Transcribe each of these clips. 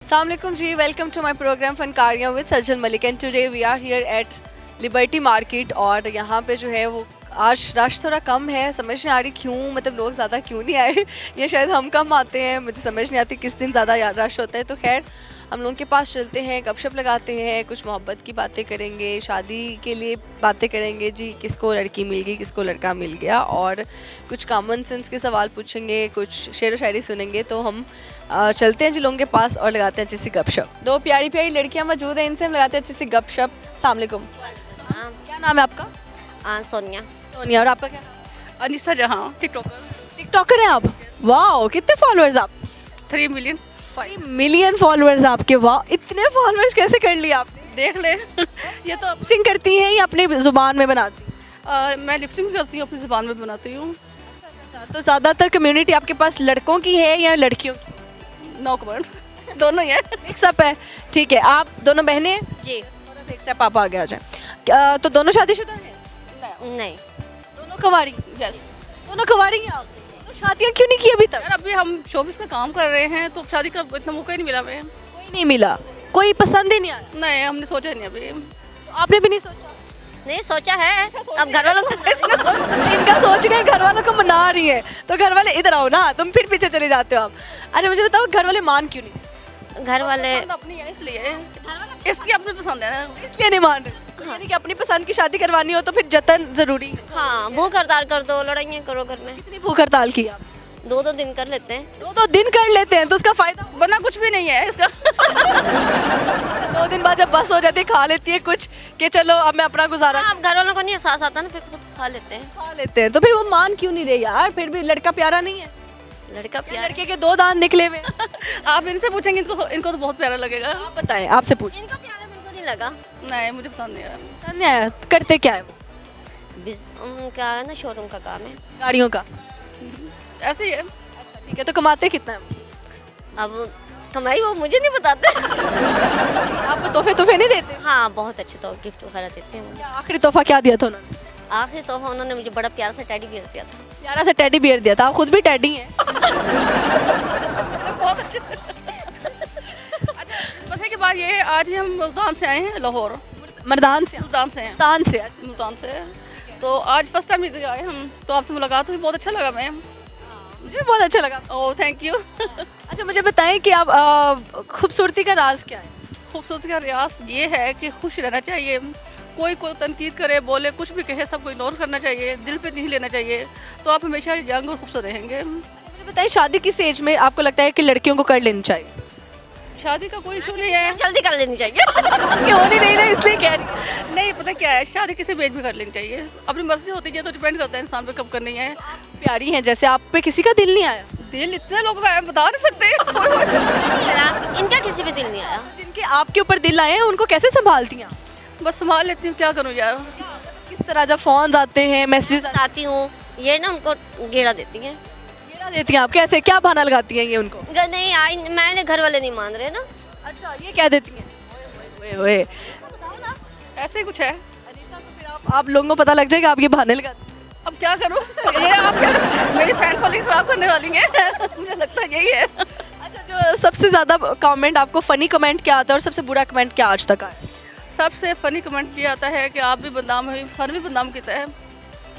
Assalamualaikum ji, welcome to my program फनकारियाँ with Sajjan Malik and today we are here at liberty market. और यहाँ पे जो है वो आज रश थोड़ा कम है, समझ नहीं आ रही क्यों, मतलब लोग ज़्यादा क्यों नहीं आए या शायद हम कम आते हैं, मुझे समझ नहीं आती किस दिन ज़्यादा रश होता है। तो खैर हम लोगों के पास चलते हैं, गपशप लगाते हैं, कुछ मोहब्बत की बातें करेंगे, शादी के लिए बातें करेंगे जी, किसको लड़की मिल गई किसको लड़का मिल गया, और कुछ कॉमन सेंस के सवाल पूछेंगे, कुछ शेर व शायरी सुनेंगे। तो हम चलते हैं जी लोगों के पास और लगाते हैं अच्छी सी गपशप। दो प्यारी प्यारी लड़कियां मौजूद हैं, इनसे हम लगाते हैं अच्छी सी गपशप। अस्सलाम वालेकुम, क्या नाम है आपका? सोनिया। सोनिया। और आपका क्या नाम? अनिसा जहाँ, टिकटॉकर। टिकटॉकर हैं आप? वाह, कितने फॉलोअर्स आप? 3 मिलियन। 3 मिलियन फॉलोअर्स आपके? वाह, इतने फॉलोअर्स कैसे कर लिए आपने? देख ले। ये तो सिंग करती हैं या अपनी जुबान में बनाती हैं? मैं लिपसिंग करती हूँ, अपनी ज़ुबान में बनाती हूँ। तो ज़्यादातर कम्युनिटी आपके पास लड़कों की है या लड़कियों की? No comment. दोनों ही है। मिक्सअप है, ठीक है। आप दोनों बहनें हैं? जी थोड़ा सा एक स्टेप आप आगे आ जाए। तो दोनों शादीशुदा हैं? नहीं। दोनों कुंवारी? यस। दोनों कुंवारी हैं आप? तो शादियाँ क्यों नहीं की अभी तक? यार अभी हम शोबिस का काम कर रहे हैं तो शादी का इतना मौका ही नहीं मिला हमें। कोई नहीं मिला, कोई पसंद ही नहीं आया? नहीं, हमने सोचा नहीं अभी। तो आपने भी नहीं सोचा? नहीं सोचा है, अब घर वालों को इनका सोच रहे हैं, घर वालों को मना रही है, तो घर वाले इधर आओ ना, तुम फिर पीछे चले जाते हो आप। अच्छा मुझे बताओ, घर वाले मान क्यों नहीं? घर वाले पसंद अपनी है इसलिए, इसकी अपनी पसंद है ना, इसलिए नहीं मान रहे। यानी कि अपनी पसंद की शादी करवानी हो तो फिर जतन जरूरी है। हाँ भूख हड़ताल कर दो, लड़ाइयाँ करो घर में। कितनी भूख हड़ताल की आप? 2-2 दिन कर लेते हैं। 2-2 दिन कर लेते हैं तो उसका फायदा? वरना कुछ भी नहीं है इसका। 2 दिन बाद जब बस हो जाती है, खा लेती है कुछ कि चलो अब मैं अपना गुजारा हाँ, अब घर वालों को नहीं एहसास आता ना, फिर खुद खा लेते हैं। खा लेते हैं। तो फिर वो मान क्यों नहीं रहे यार? फिर भी लड़का प्यारा नहीं है? लड़का या प्यार लड़के के 2 दांत निकले हुए हैं? आप इनसे पूछेंगे, इनको तो बहुत प्यारा लगेगा। आप बताएं, आपसे पूछ। इनका प्यार मेरे को नहीं लगा। नहीं, मुझे पसंद नहीं आया। पसंद नहीं आया? करते क्या है वो? उनका है ना शोरूम का काम है। गाड़ियों का? ऐसे ही है। अच्छा ठीक है, तो कमाते कितना है वो? अब कमाई वो मुझे नहीं बताते। आपको तोहफे नहीं देते? हाँ बहुत अच्छे तो गिफ्ट वगैरह देते हैं मुझे। क्या आखिरी तोहफा क्या दिया था उन्होंने? आखिरी तो उन्होंने मुझे बड़ा प्यार से टेडी बियर दिया था। प्यारा सा टेडी बियर दिया था? आप खुद भी टेडी हैं? बहुत अच्छे। अच्छा, पता है कि बात ये है, आज ही हम मुल्तान से आए हैं, लाहौर। मर्दान से? मुल्तान से हैं। मुल्तान से? अच्छा। मुल्तान से। तो आज फर्स्ट टाइम इधर आए हम, तो आपसे मुलाकात हुई, बहुत अच्छा लगा मैम। मुझे भी बहुत अच्छा लगा। Oh thank you. अच्छा मुझे बताएं कि आप खूबसूरती का राज क्या है? खूबसूरती का रियाज ये है कि खुश रहना चाहिए। कोई तनकीद करे, बोले, कुछ भी कहे, सबको इग्नोर करना चाहिए, दिल पे नहीं लेना चाहिए, तो आप हमेशा यंग और खूबसूरत रहेंगे। मुझे बताइए, शादी किस एज में आपको लगता है कि लड़कियों को कर लेनी चाहिए? शादी का कोई इशू नहीं है। जल्दी कर लेनी चाहिए। क्यों नहीं रही ना, इसलिए कह रही। नहीं, पता क्या है, शादी किसी भी एज में कर लेनी चाहिए, अपनी मर्जी होती है, तो डिपेंड करता है इंसान पे कब करनी है। प्यारी हैं, जैसे आप पे किसी का दिल नहीं आया? दिल इतने लोग हैं, बता नहीं सकते। इनका किसी पे दिल नहीं आया। जिनके आपके ऊपर दिल आए हैं उनको कैसे संभालती हैं आप? बस संभाल लेती हूँ, क्या करूँ यार। किस तरह? जब फोन आते हैं, मैसेजेस आती हूँ, ये ना उनको गेड़ा देती हैं। गिरा देती हैं आप? कैसे, क्या बहाना लगाती हैं ये उनको? नहीं आई, मैंने घर वाले नहीं मान रहे ना। अच्छा, ये कह देती हैं? ओए ओए ओए। ऐसे ही कुछ है। अनीसा, तो फिर आप लोगों को पता लग जाएगा आप ये बहाने लगाती हैं। अब क्या करूँ? ये आप क्या मेरी फैन फॉलोइंग खराब करने वाली हैं। मुझे लगता है यही है। अच्छा, जो सबसे ज़्यादा कमेंट आपको फ़नी कमेंट क्या आता है और सबसे बुरा कमेंट क्या आज तक आया? सबसे फनी कमेंट ये आता है कि आप भी बदनाम हुई, सन भी बदनाम किया है।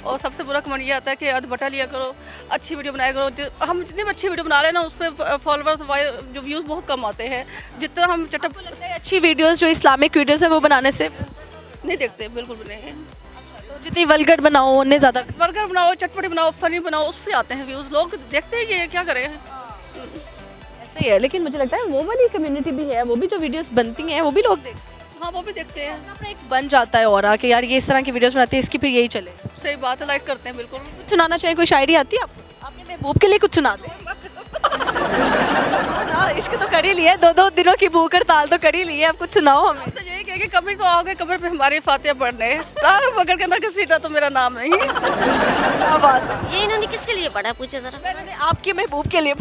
और सबसे बुरा कमेंट ये आता है कि अधबटा लिया करो, अच्छी वीडियो बनाया करो। हम जितनी भी अच्छी वीडियो बना रहे हैं ना, उस पर फॉलोअर्स जो व्यूज़ बहुत कम आते हैं। जितना हम चटप लगता है अच्छी वीडियोस जो इस्लामिक वीडियोस है वो बनाने से नहीं देखते, बिल्कुल भी नहीं। तो जितनी वल्गर बनाओ उतने ज़्यादा? बर्गर बनाओ, चटपटी बनाओ, फनी बनाओ, उस पर आते हैं व्यूज़। लोग देखते हैं, ये क्या करें। ऐसे ही है, लेकिन मुझे लगता है वो वाली कम्युनिटी भी है, वो भी जो वीडियोस बनती हैं वो भी लोग देखते हैं। हाँ, वो भी देखते हैं। अपना एक बन जाता है और कि यार ये इस तरह की वीडियोस बनाती है, इसकी फिर यही चले। सही बात है, लाइक करते हैं बिल्कुल। कुछ सुनाना चाहिए, कोई शायरी आती है आपको? आपने महबूब के लिए कुछ सुना दे। हाँ, इश्क तो कर ही लिया, 2-2 दिनों की भूख हड़ताल तो कर ही ली है, अब कुछ सुनाओ हमें। तो यही कह कि कभी तो आओगे कब्र पे हमारी फातिहा पढ़ने, टांग पकड़ के ना घसीटा तो मेरा नाम नहीं। क्या बात है। ये इन्होंने किसके लिए पढ़ा, पूछे जरा। मैंने आपके महबूब के लिए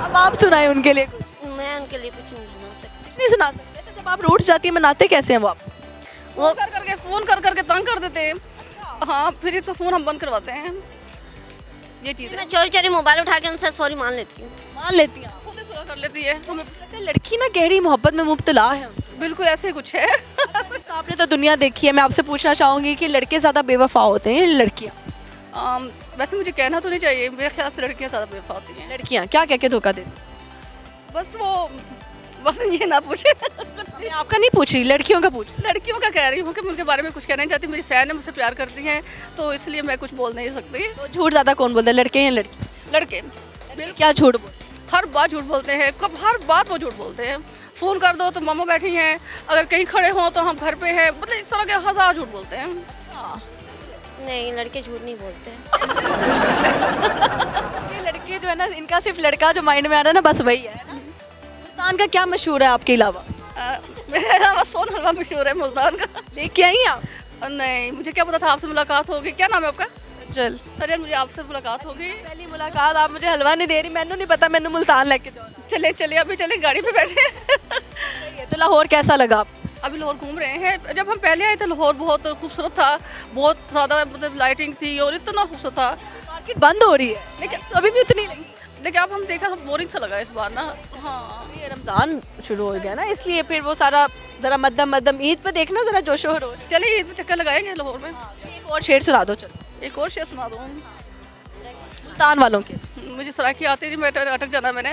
अब आप सुनाए उनके लिए कुछ। मैं उनके लिए कुछ नहीं सुना सकती। कुछ नहीं सुना सकते? अच्छा, जब आप रूठ जाती है मनाते कैसे हैं वो आप? वो फोन कर करके तंग कर देते हैं। हाँ, फिर इसको फ़ोन हम बंद करवाते हैं। ये चीज़ है। मैं चोरी चोरी मोबाइल उठा के उनसे सॉरी मान लेती हूँ। मान लेती हैं आप? खुद ही सुलह कर लेती है हमें। लगता है लड़की ना गहरी मोहब्बत में मुब्तला है। बिल्कुल ऐसे ही कुछ है। आपने तो दुनिया देखी है, मैं आपसे पूछना चाहूँगी कि लड़के ज़्यादा बेवफा होते हैं या लड़कियाँ? वैसे मुझे कहना तो नहीं चाहिए, मेरे ख्याल से लड़कियाँ ज़्यादा बेवफा होती हैं। लड़कियाँ क्या कह के धोखा देती हैं? बस ये ना पूछे। मैं आपका नहीं पूछ रही, लड़कियों का पूछ रही लड़कियों का कह रही हूँ कि मैं उनके बारे में कुछ कहना नहीं चाहती। मेरी फ़ैन है, मुझसे प्यार करती हैं, तो इसलिए मैं कुछ बोल नहीं सकती। हूँ। तो झूठ ज़्यादा कौन बोलता है, लड़के या लड़की? लड़के क्या झूठ बोलते हैं? हर बात झूठ बोलते हैं, कब हर बात वो झूठ बोलते हैं। फ़ोन कर दो तो मम्मा बैठी हैं, अगर कहीं खड़े हों तो हम घर पे हैं, मतलब इस तरह के हजार झूठ बोलते हैं। नहीं, लड़के झूठ नहीं बोलते। ये लड़के जो है ना, इनका सिर्फ लड़का जो माइंड में आ रहा है ना, बस वही है ना। मुल्तान का क्या मशहूर है आपके अलावा? मेरे अलावा सोन हलवा मशहूर है मुल्तान का। लेके आई आप? नहीं, मुझे क्या पता था आपसे मुलाकात होगी। क्या नाम है आपका? चल सजल, मुझे आपसे मुलाकात होगी। पहली मुलाकात, आप मुझे हलवा नहीं दे रही, मैंने नहीं पता, मैंने मुल्तान लेके जाओ। चले चले अभी चले, गाड़ी पे बैठे। तो लाहौर कैसा लगा आपको? अभी लाहौर घूम रहे हैं। जब हम पहले आए थे लाहौर बहुत खूबसूरत था, बहुत ज़्यादा मतलब लाइटिंग थी और इतना खूबसूरत था। मार्केट बंद हो रही है लेकिन अभी भी उतनी लगी। लेकिन अब हम देखा तो बोरिंग सा लगा इस बार ना। हाँ, ये रमज़ान शुरू हो गया ना, इसलिए फिर वो सारा ज़रा मद्दम ईद पे देखना ज़रा जोशो हो। चलिए ईद पे चक्कर लगाएंगे लाहौर में। एक और शेर सुना दो चलो, एक और शेर सुना दूँ? मुल्तान वालों के। मुझे सराकी आती थी, मैं अटक जाना मैंने।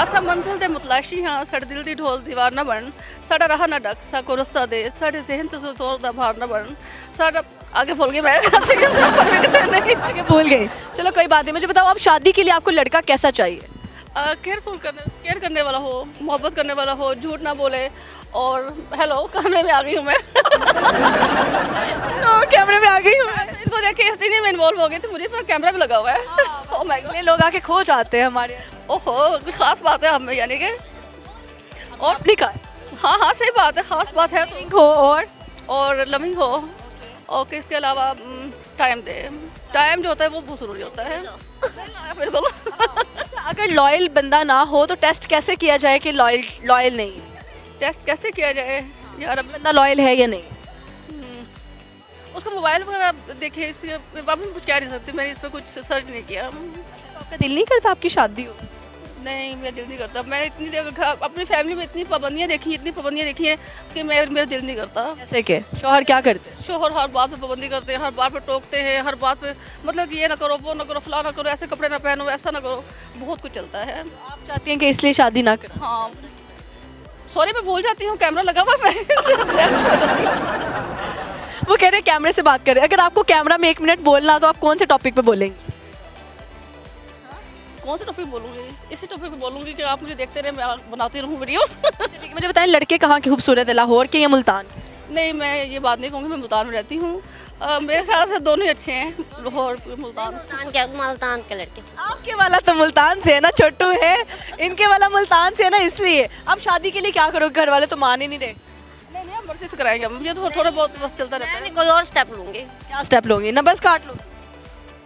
असा मंजिल दे मुतलाशी हाँ, साढ़े दिल दी ढोल दीवार ना बन, साढ़ा रहा ना डक सा को रस्ता दे, साढ़े जहन तो तोड़ दा भार ना बन, साढ़ा आगे भूल गई मैं। नहीं आगे भूल गई, चलो कोई बात नहीं। मुझे बताओ, आप शादी के लिए आपको लड़का कैसा चाहिए? केयर करने वाला हो, मोहब्बत करने वाला हो, झूठ ना बोले। और हेलो, कैमरे में आ गई हूँ मैं। कैमरे में आ गई हूँ। इनको देख के इसलिए मैं इन्वॉल्व हो गई थी, मुझे पर कैमरा भी लगा हुआ है। ओह माय गॉड, लोग आके खो जाते हैं हमारे। ओहो, कुछ खास बात है हम में यानी कि। और अपनी का हाँ हाँ सही बात है, खास बात है तो। हो और लविंग हो, और इसके अलावा टाइम दे। टाइम जो होता है वो बहुत ज़रूरी होता है। बिल्कुल। अच्छा, अगर लॉयल बंदा ना हो तो टेस्ट कैसे किया जाए कि लॉयल नहीं है? टेस्ट कैसे किया जाए यार? अभी बंदा लॉयल है या नहीं? उसका मोबाइल वगैरह देखिए, इसके अभी कुछ कह नहीं सकती, मैंने इस पर कुछ सर्च नहीं किया। तो आपका दिल नहीं करता आपकी शादी हो? नहीं, मेरा दिल नहीं करता। मैं इतनी देर अपनी फैमिली में इतनी पाबंदियाँ देखी हैं कि मेरा दिल नहीं करता। जैसे कि शौहर क्या करते हैं? शोहर हर बात पे पाबंदी करते हैं, हर बात पे टोकते हैं, हर बात पे मतलब कि ये ना करो, वो ना करो, फला ना करो, ऐसे कपड़े ना पहनो, ऐसा ना करो, बहुत कुछ चलता है। आप चाहती हैं कि इसलिए शादी ना करें? हाँ, सॉरी मैं भूल जाती हूँ, कैमरा लगा हुआ है। वो कह रहे हैं कैमरे से बात करें। अगर आपको कैमरा में 1 मिनट बोलना तो आप कौन से टॉपिक पे बोलेंगे? कौन सा टॉपिक बोलूँगी? इसी टॉपिक पे बोलूँगी कि आप मुझे देखते रहे, मैं बनाती रहूँ वीडियोस। अच्छा ठीक है, मुझे बताएं लड़के कहाँ के खूबसूरत है, लाहौर के या मुल्तान के? नहीं, मैं ये बात नहीं कहूँगी, मैं मुल्तान में रहती हूँ। मेरे ख्याल से दोनों ही अच्छे हैं, लाहौर मुल्तान। मुल्तान के लड़के। आपके वाला तो मुल्तान से है ना, छोटू है, इनके वाला मुल्तान से है ना, इसलिए। अब शादी के लिए क्या करोगे? घर वाले तो मान ही नहीं रहे। नहीं, हम मर्जी से कराएंगे, मुझे तो थोड़ा बहुत बस चलता रहता है। मैं कोई और स्टेप लूँगी। क्या स्टेप लोगे? ना बस काट लो?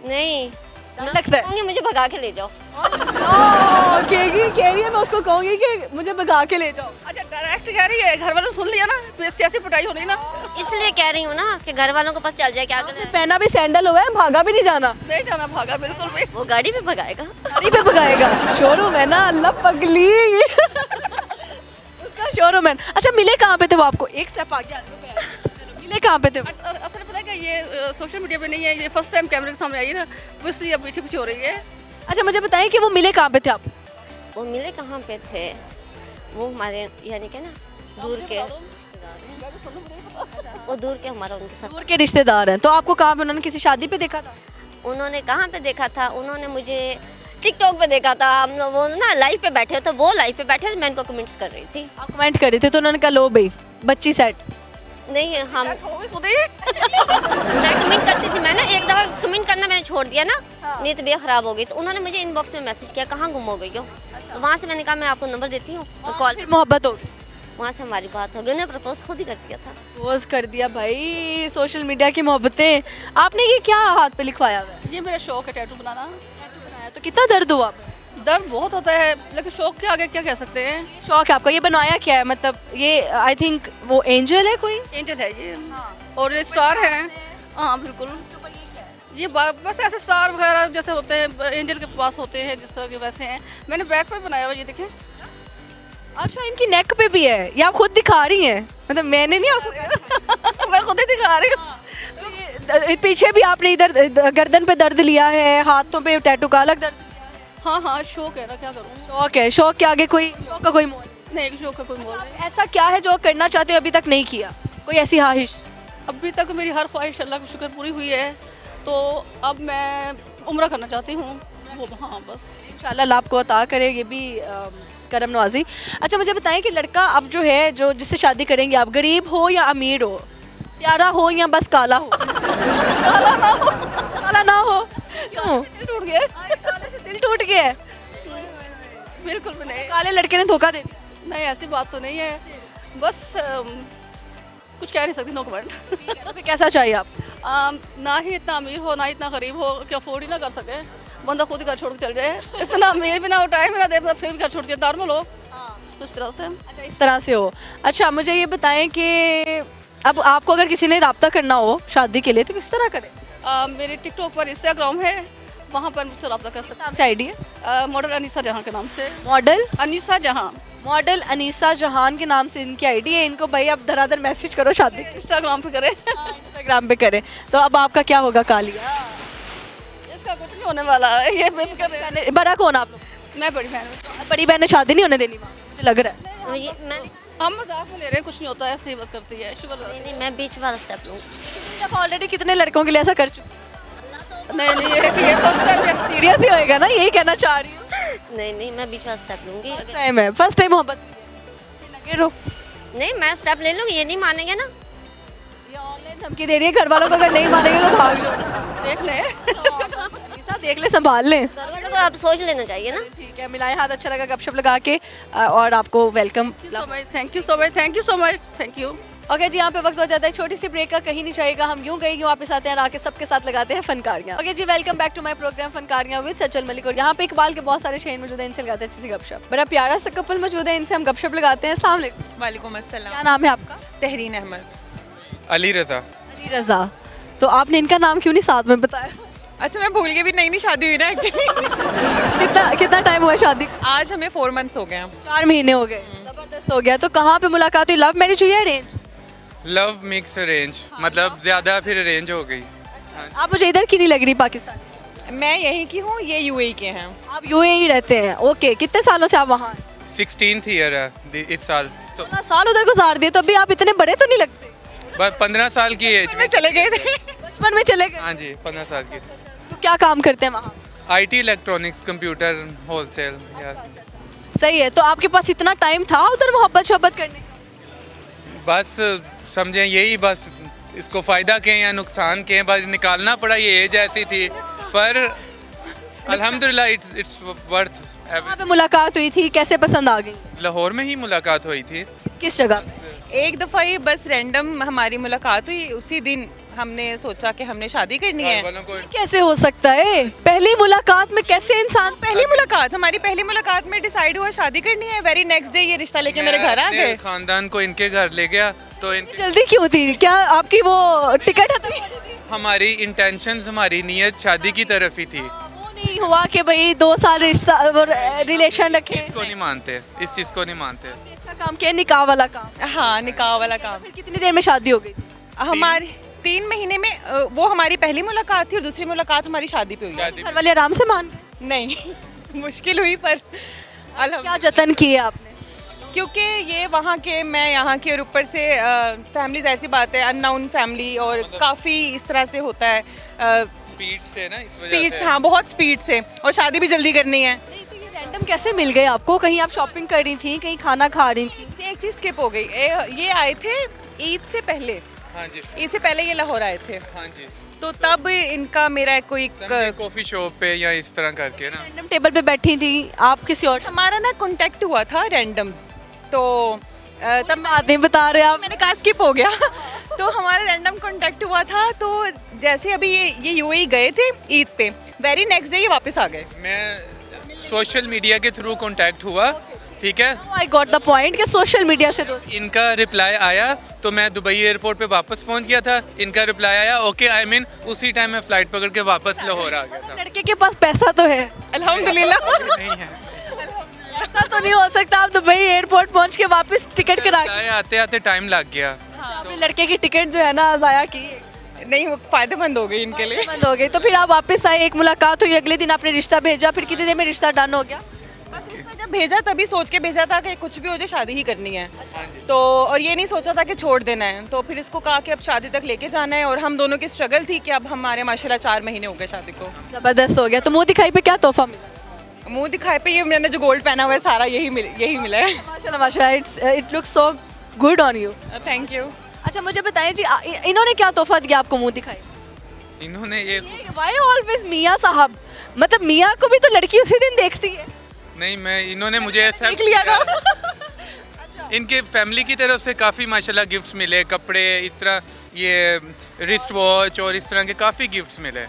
नहीं, डर लगता है? कहूँगी मुझे भगा के ले जाओ। कह रही है, मैं उसको कहूँगी कि मुझे भगा के ले जाओ। अच्छा, डायरेक्ट कह रही है, घर वालों ने सुन लिया ना, तो कैसी पिटाई हो रही ना। इसलिए कह रही हूँ ना कि घर वालों को पता चल जाए क्या कर। पहना भी सैंडल हुआ है, भागा भी नहीं जाना। नहीं जाना भागा बिल्कुल भी। वो गाड़ी पे भगाएगा। गाड़ी पे भगाएगा? शोरूम है ना, अल्लाह पगली। उसका शोरूम है। अच्छा, मिले कहाँ पे थे वो आपको? एक स्टेप आगे आ जाओ। मिले कहाँ पे थे वो? असल पता है कि ये सोशल मीडिया पे नहीं है, ये फर्स्ट टाइम कैमरे के सामने आई है ना, तो इसलिए अब पीछे पीछे हो रही है। अच्छा मुझे बताएं कि वो मिले कहाँ पे थे आप? वो मिले कहाँ पे थे? वो हमारे यानी कि ना दूर के, वो दूर के हमारा उनके साथ दूर के रिश्तेदार हैं। तो आपको कहाँ पे, उन्होंने किसी शादी पे देखा था? उन्होंने कहाँ पे देखा था? उन्होंने मुझे टिकटॉक पे देखा था। हम लोग वो ना लाइव पे बैठे, तो वो लाइव पे बैठे, मैं इनको कमेंट्स कर रही थी। आप कमेंट कर रहे थे तो उन्होंने कहा लो भाई बच्ची सेट। नहीं, हम खुद ही मैं कमेंट करती थी, मैं ना एक दफ़ा कमेंट करना मैंने छोड़ दिया ना, मेरी तबीयत ख़राब हो गई, तो उन्होंने मुझे इनबॉक्स में मैसेज किया कहाँ गुम हो गई हो। तो वहाँ से मैंने कहा मैं आपको नंबर देती हूँ, तो कॉल, फिर मोहब्बत हो गई, वहाँ से हमारी बात हो गई। उन्होंने प्रपोज खुद ही कर दिया था। प्रपोज कर दिया भाई, सोशल मीडिया की मोहब्बतें। आपने ये क्या हाथ पे लिखवाया हुआ है? ये मेरा शौक है, टैटू बनाना। टैटू बनाया, तो कितना दर्द हुआ? दर्द बहुत होता है, लेकिन शौक के आगे क्या कह सकते हैं। शौक है आपका। ये बनवाया क्या है? मतलब ये आई थिंक वो एंजल है कोई? एंजल है ये, और ये स्टार है। हाँ बिल्कुल, ये बस ऐसे स्टार वगैरह जैसे होते हैं, एंजल के पास होते हैं जिस तरह के वैसे हैं। मैंने बैक पे बनाया हुआ, ये देखें। अच्छा, इनकी नेक पे भी है, ये आप खुद दिखा रही हैं? मतलब मैंने नहीं आपको मैं खुद ही दिखा रही हूँ। तो पीछे भी आपने इधर गर्दन पे दर्द लिया है, हाथों पे टैटू का अलग दर्द? हाँ हाँ, शौक है ना, क्या करूँ। शौक है, शौक के आगे कोई शौक का कोई मोल नहीं, शौक का कोई मोल नहीं। नहीं। ऐसा क्या है जो करना चाहते हो अभी तक नहीं किया? कोई ऐसी ख्वाहिश? अभी तक मेरी हर ख्वाहिश अल्लाह का शुक्र पूरी हुई है, तो अब मैं उम्रा करना चाहती हूँ वो। हाँ बस, इंशाल्लाह अल्लाह आपको अता करे, ये भी करम नवाजी। अच्छा मुझे बताएं कि लड़का अब जो है, जो जिससे शादी करेंगे आप, गरीब हो या अमीर हो, प्यारा हो या बस काला हो? काला ना हो। काला ना हो क्यों? दिल टूट गया। काले से दिल टूट गया है? बिल्कुल भी नहीं। काले लड़के ने धोखा दे दिया? नहीं, ऐसी बात तो नहीं है, बस कुछ कह नहीं सकती, नो कमेंट। तो फिर कैसा चाहिए आप? ना ही इतना अमीर हो, ना इतना गरीब हो कि अफोर्ड ही ना कर सके, बंदा खुद ही घर छोड़ के चल जाए। इतना अमीर भी ना हो, टाइम भी ना दे, फिर भी घर छोड़ के नॉर्मल हो, तो इस तरह से। अच्छा, इस तरह से हो। अच्छा मुझे ये बताएं कि अब आपको अगर किसी ने रब्ता करना हो शादी के लिए तो किस तरह करें? मेरे टिकटॉक पर इंस्टाग्राम है, वहाँ पर मुझसे रब्ता कर सकते नाम से आईडी है? हैं। मॉडल अनीसा जहाँ के नाम से। मॉडल अनीसा जहाँ, मॉडल अनीसा जहान के नाम से इनकी आईडी है। इनको भाई आप धड़ाधड़ मैसेज करो शादी के। इंस्टाग्राम पे करें। इंस्टाग्राम पे करें। तो अब आपका क्या होगा कालिया? इसका कुछ नहीं होने वाला है, ये बेफिक्र है। बड़ा कौन आप लोग? मैं बड़ी बहन हूँ। बड़ी बहन ने शादी नहीं होने देनी वहाँ, मुझे लग रहा है। मैंने हम मजाक में ले रहे हैं, कुछ नहीं होता है, ऐसे ही बस करती है। शुक्र। नहीं, मैं बीच वाला स्टेप लूँगी। ऑलरेडी कितने लड़कों के लिए ऐसा कर चुके? नहीं नहीं, ये है कि ये फर्स्ट टाइम है। सीरियस ही होएगा ना, यही कहना चाह रही हूँ। नहीं नहीं, मैं बीच वाला स्टेप लूँगी। फर्स्ट टाइम है, फर्स्ट टाइम मोहब्बत लगे रहो। नहीं, मैं स्टेप ले लूँगी, ये नहीं मानेंगे ना। ये ऑनलाइन धमकी दे रही है घर वालों को, अगर नहीं मानेंगे तो भाग जाओ। देख ले। देख ले, संभाल लें। घर वालों को आप सोच लेना चाहिए ना। ठीक है, मिलाए हाथ, अच्छा लगा गपशप लगा के, और आपको welcome. Thank you so much, thank you so much, thank you. Okay जी, यहाँ पे वक्त हो जाता है छोटी सी ब्रेक का, कहीं नहीं जाएगा, हम यूं गए यूं वापस आते हैं, आके सबके साथ लगाते हैं फनकारियाँ। ओके जी, welcome back to my program Funkariyan with Sachal Malik. और यहाँ पे इकबाल के बहुत सारे शहर मौजूद हैं, इनसे लगाते हैं अच्छी सी गपशप। बड़ा प्यारा सा कपल मौजूद है, इनसे हम गपशप लगाते हैं। अस्सलाम वालेकुम। वालेकुम अस्सलाम। क्या नाम है आपका? तहरीन अहमद। अली रज़ा। अली रज़ा। तो आपने इनका नाम क्यों नहीं साथ में बताया? अच्छा, मैं भूल गई, भी नई शादी हुई ना एक्चुअली। कितना टाइम हुआ शादी? आज हमें 4 मंथ्स हो गए हैं। 4 महीने हो गए, जबरदस्त हो गया। तो कहाँ पे मुलाकात हुई? लव मैरिज हुई है, अरेंज? लव मिक्स अरेंज, मतलब ज़्यादा फिर अरेंज हो गई। आप मुझे इधर की नहीं लग रही, पाकिस्तान। मैं यहीं की हूँ, ये यूएई के हैं। आप यूएई रहते हैं? ओके, कितने सालों से आप वहाँ हैं? 16th ईयर है इस साल, तो 15 साल उधर गुजार दिए, तो अभी आप इतने बड़े तो नहीं लगते? बस 15 साल की एज में। में चले गए थे। बचपन में चले गए? हाँ जी, 15 साल की। तो क्या काम करते हैं वहाँ? IT, इलेक्ट्रॉनिक्स, कंप्यूटर, होलसेल यार। सही है। तो आपके पास इतना टाइम था उधर मोहब्बत शोहब्बत करने का? बस समझें यही, बस इसको फ़ायदा के या नुकसान के, बस निकालना पड़ा, ये एज ऐसी थी, पर अल्हम्दुलिल्लाह इट्स वर्थ। वहाँ पे मुलाकात हुई थी, कैसे पसंद आ गई? लाहौर में ही मुलाकात हुई थी। किस जगह? एक दफ़ा ही बस रैंडम हमारी मुलाकात हुई, उसी दिन हमने सोचा कि हमने शादी करनी घर है। वालों को कैसे हो सकता है? पहली मुलाकात में कैसे इंसान हमारी पहली मुलाकात में डिसाइड हुआ शादी करनी है। वेरी नेक्स्ट डे ये रिश्ता लेके मेरे घर आ अपने गए। खानदान को इनके घर ले गया, तो जल्दी क्यों थी? क्या आपकी वो टिकट है? हमारी इंटेंशंस, हमारी नीयत शादी की तरफ ही थी। वो नहीं हुआ कि भाई 2 साल रिश्ता रिलेशन रखे? इसको नहीं मानते, इस चीज़ को नहीं मानते। अच्छा काम किया, निकाह वाला काम। हाँ, निकाह वाला काम। फिर कितनी देर में शादी हो गई? हमारी 3 महीने में वो हमारी पहली मुलाकात थी और दूसरी मुलाकात हमारी शादी पे हुई। शादी घर वाले आराम से मान गए? नहीं मुश्किल हुई, पर क्या जतन किए आपने? क्योंकि ये वहाँ के, मैं यहाँ की, और ऊपर से फैमिली, जाहिर सी बात है अननाउन फैमिली, और काफ़ी इस तरह से होता है स्पीड से ना, इस वजह स्पीड से। से। हाँ, बहुत स्पीड से, और शादी भी जल्दी करनी है। नहीं तो ये रैंडम कैसे मिल गए आपको? कहीं आप शॉपिंग कर रही थी, कहीं खाना खा रही थी? एक चीज़ स्किप हो गई। ये आए थे ईद से पहले। हाँ जी, ईद से पहले ये लाहौर आए थे, हाँ जी। तो तब इनका मेरा कोई कॉफ़ी शॉप पे या इस तरह करके ना। रैंडम टेबल पे बैठी थी आप किसी और? हमारा ना कांटेक्ट हुआ था रैंडम, तो तब बात नहीं बता रहे आप। मैंने कहा स्किप हो गया। तो हमारा रैंडम कांटेक्ट हुआ था, तो जैसे अभी ये यूएई गए थे ईद पे, वेरी नेक्स्ट डे ये वापस आ गए। मैं सोशल मीडिया के थ्रू कांटेक्ट हुआ, ठीक है। आई गॉट द पॉइंट कि सोशल मीडिया से दोस्त। इनका रिप्लाई आया तो मैं दुबई एयरपोर्ट पे वापस पहुंच गया था। इनका रिप्लाई आया ओके आई मीन उसी टाइम मैं फ्लाइट पकड़ के वापस लाहौर आ गया था। लड़के के पास पैसा तो है, अल्हम्दुलिल्लाह। नहीं है, ऐसा तो नहीं हो सकता आप दुबई एयरपोर्ट पहुंच के वापस टिकट करा के। रिप्लाई आते आते टाइम लग गया। आपने लड़के की टिकट जो है ना ज़ाया की, नहीं, वो फायदेमंद हो गई इनके लिए। बंद हो गई। तो फिर आप वापस आए, एक मुलाकात हुई, अगले दिन आपने रिश्ता भेजा, फिर कितने दिन में रिश्ता डन हो गया? जब भेजा तभी सोच के भेजा था कि कुछ भी हो जाए शादी ही करनी है। तो और ये नहीं सोचा था कि छोड़ देना है। तो फिर इसको कहा कि अब शादी तक लेके जाना है, और हम दोनों की स्ट्रगल थी कि अब हमारे माशाल्लाह 4 महीने हो गए शादी को। ज़बरदस्त हो गया। तो मुंह दिखाई पे क्या तोहफा मिला? मुंह दिखाए पे ये मैंने जो गोल्ड पहना हुआ है सारा यही मिला है। माशाल्लाह माशाल्लाह, it looks so good on you. Thank you. अच्छा मुझे बताएं जी, इन्होंने क्या तोहफा दिया आपको मुंह दिखाई? इन्होंने ये व्हाई ऑलवेज मियाँ साहब? मतलब मियाँ को भी तो लड़की उसी दिन देखती है। नहीं, मैं इन्होंने मुझे ऐसा देख लिया था। इनके फैमिली की तरफ से काफ़ी माशाल्लाह गिफ्ट्स मिले, कपड़े, इस तरह ये रिस्ट वॉच और इस तरह के काफ़ी गिफ्ट्स मिले।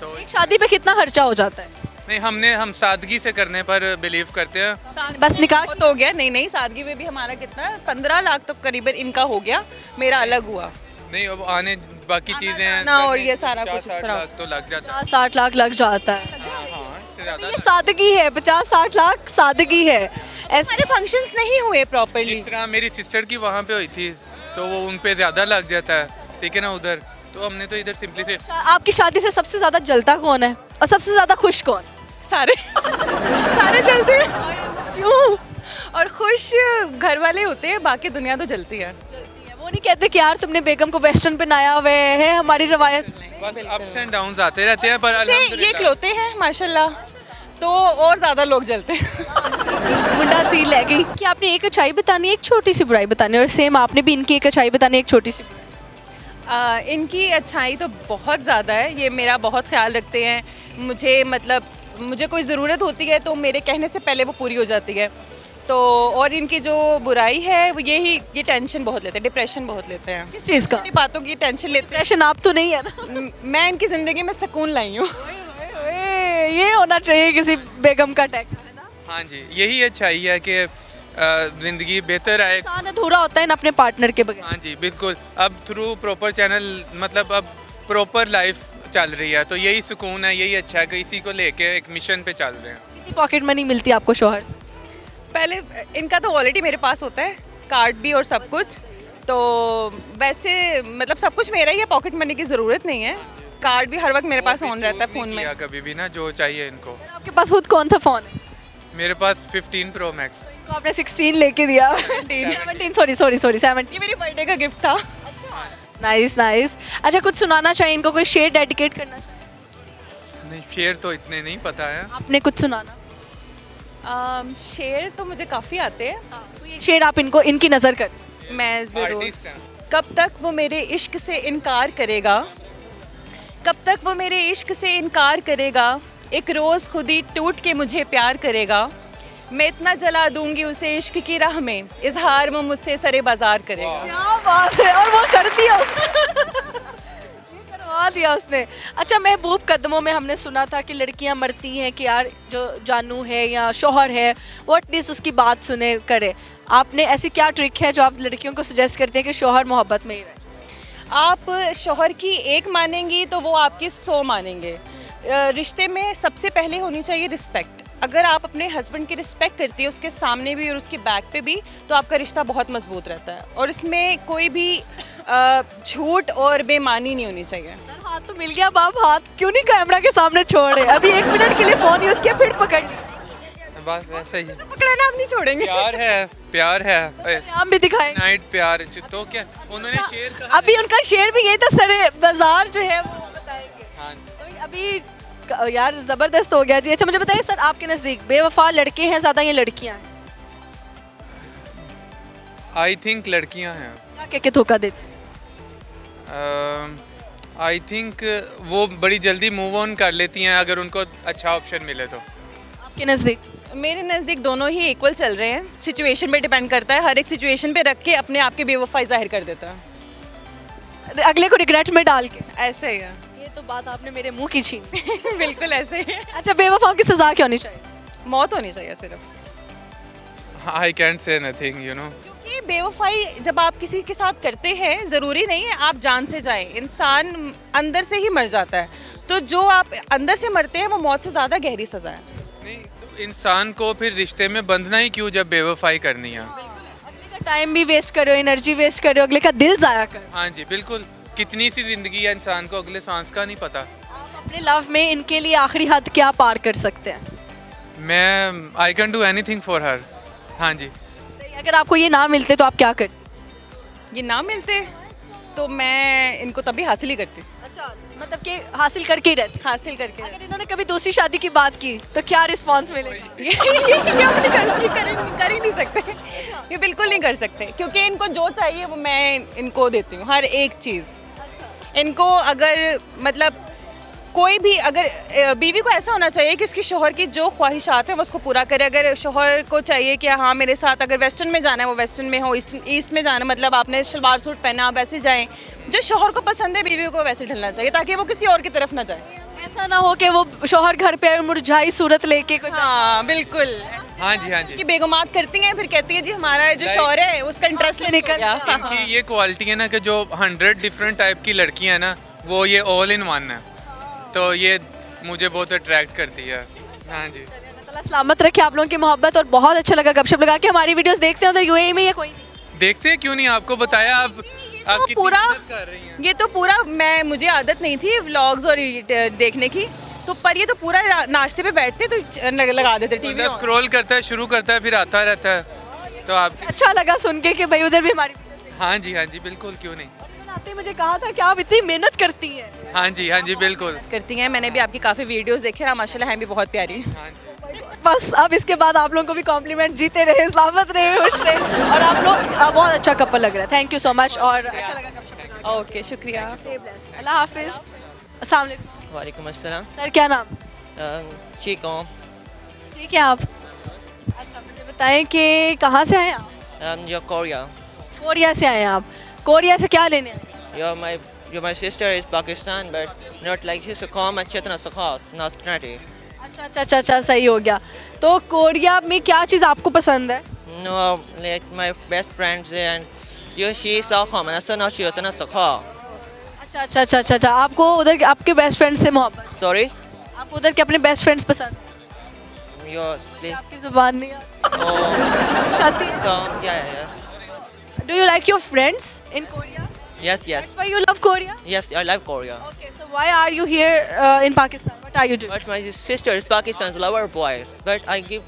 तो एक शादी पे कितना खर्चा हो जाता है? नहीं, हम सादगी से करने पर बिलीव करते हैं। बस निकाह बहुत हो गया। नहीं, सादगी में भी हमारा कितना 15 लाख तो करीबन इनका हो गया, मेरा अलग हुआ। नहीं, अब आने बाकी चीज़ें हैं जाना और करने, ये सारा कुछ इस 50-60 तरह। लाख तो लग जाता है। 50-60 लाख लग जाता है। हाँ, इससे ज़्यादा ये सादगी है, 50-60 लाख सादगी है। ऐसे हमारे फंक्शंस नहीं हुए प्रॉपर्ली। जिस तरह मेरी सिस्टर की वहाँ पे हुई थी तो वो उन पे ज़्यादा लग जाता है, ठीक है ना उधर। तो हमने तो इधर सिंपली से आपकी शादी से सबसे ज्यादा जलता कौन है और सबसे ज्यादा खुश कौन? सारे सारे जलते हैं। क्यों? और खुश घर वाले होते हैं, बाकी दुनिया तो जलती है। वो नहीं कहते कि यार तुमने बेगम को वेस्टर्न पहनाया हुआ है हमारी रवायत। बस अप्स एंड डाउन्स आते रहते हैं, पर ये अल्हम्दुलिल्लाह खिलौते हैं माशाल्लाह, तो और ज़्यादा लोग जलते हैं। मुंडा सी ले गई कि आपने एक अच्छाई बतानी है, एक छोटी सी बुराई बतानी है, और सेम आपने भी इनकी एक अच्छाई बतानी है, एक छोटी सी बुराई। इनकी अच्छाई तो बहुत ज़्यादा है। ये मेरा बहुत ख्याल रखते हैं। मुझे कोई ज़रूरत होती है तो मेरे कहने से पहले वो पूरी हो जाती है। तो और इनकी जो बुराई है वो ये टेंशन बहुत लेते हैं, डिप्रेशन बहुत लेते हैं। किस चीज़ का? अपनी बातों की टेंशन लेते डिप्रेशन आप तो नहीं है ना? हैं। मैं इनकी ज़िंदगी में सुकून लाई हूँ। ये होना चाहिए किसी बेगम का टैग। हाँ जी, यही अच्छाई है कि ज़िंदगी बेहतर आए। इंसान अधूरा होता है ना अपने पार्टनर के बगैर। हाँ जी, बिल्कुल। अब थ्रू प्रॉपर चैनल, मतलब अब प्रॉपर लाइफ चल रही है, तो यही सुकून है, यही अच्छा है कि इसी को लेके एक मिशन पे चल रहे हैं। कितनी पॉकेट मनी मिलती है आपको शोहर से? पहले इनका तो ऑलरेडी मेरे पास होता है, कार्ड भी और सब कुछ। तो वैसे मतलब सब कुछ मेरा ही है, पॉकेट मनी की ज़रूरत नहीं है। कार्ड भी हर वक्त मेरे पास ऑन रहता है फ़ोन में। किया कभी भी ना जो चाहिए इनको। आपके पास खुद कौन सा फ़ोन है? मेरे पास 15 Pro Max। तो आपने 16 लेके दिया। 17 सॉरी 17। ये मेरी बर्थडे का गिफ्ट था। Nice nice. अच्छा कुछ सुनाना चाहिए इनको, कोई शेर डेडिकेट करना चाहिए? नहीं, शेर तो इतने नहीं पता है। आपने कुछ सुनाना? शेर तो मुझे काफ़ी आते हैं। कोई एक शेर आप इनको इनकी नज़र कर। मैं ज़रूर। आर्टिस्ट हैं। कब तक वो मेरे इश्क से इनकार करेगा, कब तक वो मेरे इश्क से इनकार करेगा, एक रोज़ खुद ही टूट के मुझे प्यार करेगा, मैं इतना जला दूंगी उसे इश्क की राह में, इजहार वो मुझसे सरे बाजार करेगा। क्या बात है, और वो कर दिया उसने। ये करवा दिया उसने। अच्छा महबूब कदमों में हमने सुना था कि लड़कियां मरती हैं कि यार जो जानू है या शोहर है वो एटलीस्ट उसकी बात सुने करे। आपने ऐसी क्या ट्रिक है जो आप लड़कियों को सजेस्ट करते हैं कि शोहर मोहब्बत में ही रहे? आप शोहर की एक मानेंगी तो वो आपकी 100 मानेंगे। रिश्ते में सबसे पहले होनी चाहिए रिस्पेक्ट। अगर आप अपने हस्बैंड की रिस्पेक्ट करती है उसके सामने भी और उसके बैक पे भी, तो आपका रिश्ता बहुत मजबूत रहता है और इसमें कोई भी झूठ और बेईमानी नहीं होनी चाहिए। सर हाथ तो मिल गया, बाप हाथ क्यों नहीं कैमरा के सामने छोड़े? अभी 1 मिनट के लिए फ़ोन यूज़ किया फिर पकड़ लिया। बस ऐसा ही पकड़ना आप नहीं छोड़ेंगे। प्यार है नाम भी दिखाएं। नाइट प्यार। तो क्या उन्होंने शेर कहा? अभी उनका शेर भी यही था, सरे बाजार जो है वो बताएंगे। हाँ। तो अभी यार ज़बरदस्त हो गया जी। अच्छा मुझे बताइए सर, आपके नज़दीक बेवफा लड़के हैं ज़्यादा या लड़कियां हैं? आई थिंक लड़कियां हैं। क्या कह के धोखा देते? आई थिंक वो बड़ी जल्दी मूव ऑन कर लेती हैं अगर उनको अच्छा ऑप्शन मिले तो। आपके नज़दीक? मेरे नज़दीक दोनों ही इक्वल चल रहे हैं। सिचुएशन पे डिपेंड करता है, हर एक सिचुएशन पे रख के अपने आप की बेवफाई जाहिर कर देता है, अगले को रिग्रेट में डाल के। ऐसे ही है। ये तो बात आपने मेरे मुंह की छीन। बिल्कुल ऐसे ही है। अच्छा बेवफाओं की सज़ा क्या होनी चाहिए? मौत होनी चाहिए सिर्फ। I can't say nothing, you know. क्योंकि बेवफाई जब आप किसी के साथ करते हैं ज़रूरी नहीं है आप जान से जाएं, इंसान अंदर से ही मर जाता है, तो जो आप अंदर से मरते हैं वो मौत से ज़्यादा गहरी सज़ा है। नहीं तो इंसान को फिर रिश्ते में बंधना ही क्यों जब बेवफाई करनी है। अगले का टाइम भी वेस्ट करो, एनर्जी वेस्ट करो, अगले का दिल ज़ाया करो। हाँ जी बिल्कुल, कितनी सी ज़िंदगी है इंसान को अगले सांस का नहीं पता। आप अपने लव में इनके लिए आखिरी हद क्या पार कर सकते हैं? मैं I can do anything for her. हाँ जी। सही, अगर आपको ये ना मिलते तो आप क्या करते? ये ना मिलते तो मैं इनको तभी हासिल ही करती, अच्छा, मतलब कि हासिल करके ही रहते। हासिल करके। अगर इन्होंने कभी दूसरी शादी की बात की तो क्या रिस्पांस मिलेगा? ये हम नहीं कर ही नहीं सकते, ये बिल्कुल नहीं कर सकते, क्योंकि इनको जो चाहिए वो मैं इनको देती हूँ, हर एक चीज़। इनको अगर मतलब कोई भी अगर बीवी को ऐसा होना चाहिए कि उसकी शोहर की जो ख्वाहिशात हैं वो उसको पूरा करे। अगर शोहर को चाहिए कि हाँ मेरे साथ अगर वेस्टर्न में जाना है वो वेस्टर्न में हो, ईस्ट में जाना है मतलब आपने शलवार सूट पहना आप वैसे जाएं, जो शोहर को पसंद है बीवी को वैसे ढलना चाहिए ताकि वो किसी और की तरफ ना जाए। ऐसा ना हो कि वो शोहर घर पे मुरझाई सूरत लेके कोई हाँ बिल्कुल। हाँ जी हाँ जी। कि बेगमात करती हैं फिर कहती है जी हमारा जो शोहर है उसका इंटरेस्ट निकल गया। इनकी ये क्वालिटी है ना कि जो 100 डिफरेंट टाइप की लड़कियां हैं ना वो ये ऑल इन वन है, तो ये मुझे बहुत अट्रैक्ट करती है। हाँ जी। अल्लाह ताला सलामत रखे आप लोगों की मोहब्बत, और बहुत अच्छा लगा गपशप लगा के। हमारी वीडियोस देखते हैं उधर यूएई में या कोई नहीं? देखते हैं क्यों नहीं, आपको बताया आप कितनी पूरा मेहनत कर रही हैं। ये तो पूरा मुझे आदत नहीं थी व्लॉग्स और ये देखने की, तो पर ये तो पूरा नाश्ते पे बैठते तो लगा देते टीवी बंदा स्क्रॉल करता है, शुरू करता है, फिर आता रहता है, तो आप। अच्छा लगा सुन के कि भाई उधर भी हमारी videos देखते हाँ जी बिल्कुल, क्यों नहीं। हैं। आते ही मुझे कहा था कि आप इतनी मेहनत करती हैं। हाँ जी बिल्कुल। करती हैं। मैंने भी आपकी काफ़ी वीडियोस देखे ना, माशाल्लाह हैं भी बहुत प्यारी। हाँ जी। बस अब इसके बाद आप लोगों को भी कॉम्प्लीमेंट, जीते रहे, सलामत रहे, खुश रहे, और आप लोग बहुत अच्छा कपल लग रहा है। थैंक यू सो मच, और अच्छा लगा गपशप लगा के। ओके शुक्रिया। Stay blessed. अल्लाह हाफिज। अस्सलाम वालेकुम। वालेकुम अस्सलाम। सर क्या नाम? ठीक हूँ। ठीक है आप? अच्छा मुझे बताएं कि कहाँ से आए आप? You're Korea. कोरिया से आए हैं आप? कोरिया से क्या लेने आए? You're my sister is Pakistan, but not like she's a common chetna sakha, not snatty. अच्छा, सही हो गया। तो कोरिया में क्या चीज़ आपको पसंद है? No, like my best friends there, and she's so common, so not chetna sakha. अच्छा, आपको उधर के आपके बेस्ट फ्रेंड से मोहब्बत? Sorry? आपको उधर के अपने बेस्ट फ्रेंड्स पसंद? You're मुझे आपकी जुबान नहीं आती। oh, आती है? so yes. Do you like your friends in Korea? Yes. That's why you love Korea? Yes, I love Korea. Okay, so why are you here in Pakistan? What are you doing? But my sister is Pakistan's lover boys, but I give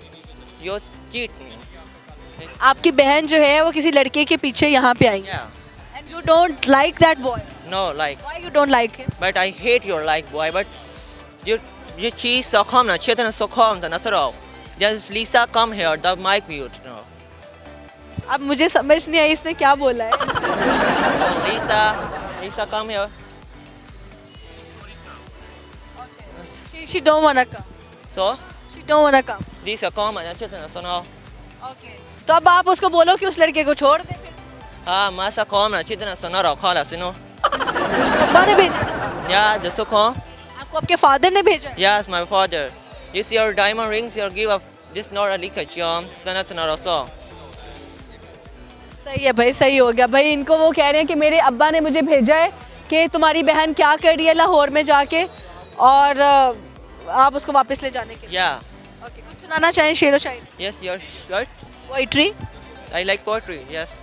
yours cheat me. आपकी बहन जो है वो किसी लड़के के पीछे यहाँ पे आई है। Yeah. And you don't like that boy. No, like. Why you don't like him? But I hate your like boy. But you cheese so calm na chitana so calm na nasaro. Just Lisa come here. The mic mute. No. अब मुझे समझ नहीं आई इसने क्या बोला है। Lisa come here. She don't wanna come. So She don't wanna come. Lisa come na chitana so no. Okay. तो अब आप उसको बोलो कि उस लड़के को छोड़ दे फिर। Ah, masa come na chitana so no ro khala sino. पापा ने भेजा है? Yeah, the so come. आपको आपके फादर ने भेजा है? Yes, my father. This your diamond rings. Your give up. This not a liquor jam. Sanat na so. सही है भाई, सही हो गया भाई। इनको वो कह रहे हैं कि मेरे अब्बा ने मुझे भेजा है कि तुम्हारी बहन क्या कर रही है लाहौर में जाके, और आप उसको वापस ले जाने के लिए। Yeah. ओके, कुछ सुनाना चाहें शेर व शायरी? Yes, your shirt. Poetry? I like poetry. Yes.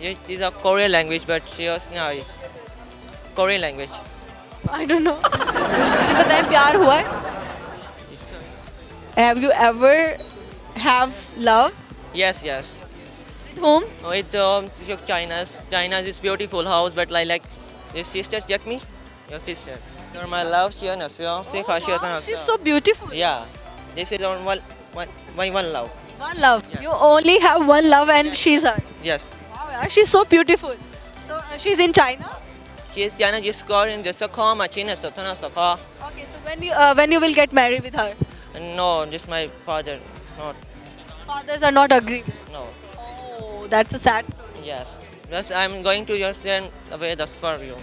It is a Korean language, but yours no, it's Korean language. I don't know. मुझे बताएं प्यार हुआ है? Yes, sir. Have you ever have love? Yes. With home? With China's is beautiful house, but like your sister check me, your sister. You're my love, she na so. See how she na she is so beautiful. Yeah. This is on one love. One love. Yes. You only have one love and she's her. Yes. Wow, yaar, she's so beautiful. So she's in China. She is China just scoring the so China so tana so. Okay, so when you will get married with her? No, just my father. Not. Fathers are not agreeing. No. Oh, that's a sad story. Yes. Just I'm going to just send away the for you.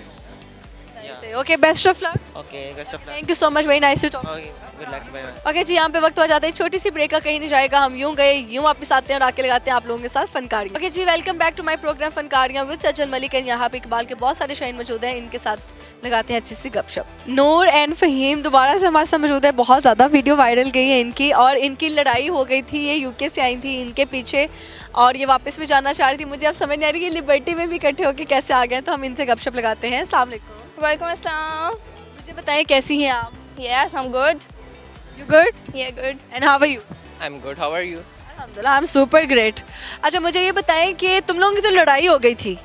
Okay, best of luck, Okay, best of luck. Thank you so much, very nice to talk. Okay, good luck. Bye bye. Okay जी, यहाँ पे वक्त हो जाता है छोटी सी break का, कहीं नहीं जाएगा, हम यूं गए यूं वापस आते हैं और आके लगाते हैं आप लोगों के साथ फनकारियाँ। ओके जी, welcome back to my program Funkariyan with Sajjan Malik. And यहाँ पे इकबाल के बहुत सारे शाइन मौजूद हैं, इनके साथ लगाते हैं अच्छी सी गपशप। नूर एंड फहीम दोबारा से हमारे साथ मौजूद है, बहुत ज़्यादा वीडियो वायरल गई है इनकी, और इनकी लड़ाई हो गई थी, ये यूके से आई थी इनके पीछे और ये वापस भी जाना चाह रही थी। मुझे अब समझ नहीं आ रही कि लिबर्टी में भी इकट्ठे होकर कैसे आ गए, तो हम इनसे गपशप लगाते हैं। अस्सलाम वालेकुम। वालेकुम अस्सलाम। मुझे बताएं कैसी हैं आप? Yes, I'm good. You good Yeah, good. And how are you? I'm good. How are you? अल्हम्दुलिल्लाह, आई एम सुपर ग्रेट। अच्छा, मुझे ये बताएं कि तुम लोगों की तो लड़ाई हो गई थी,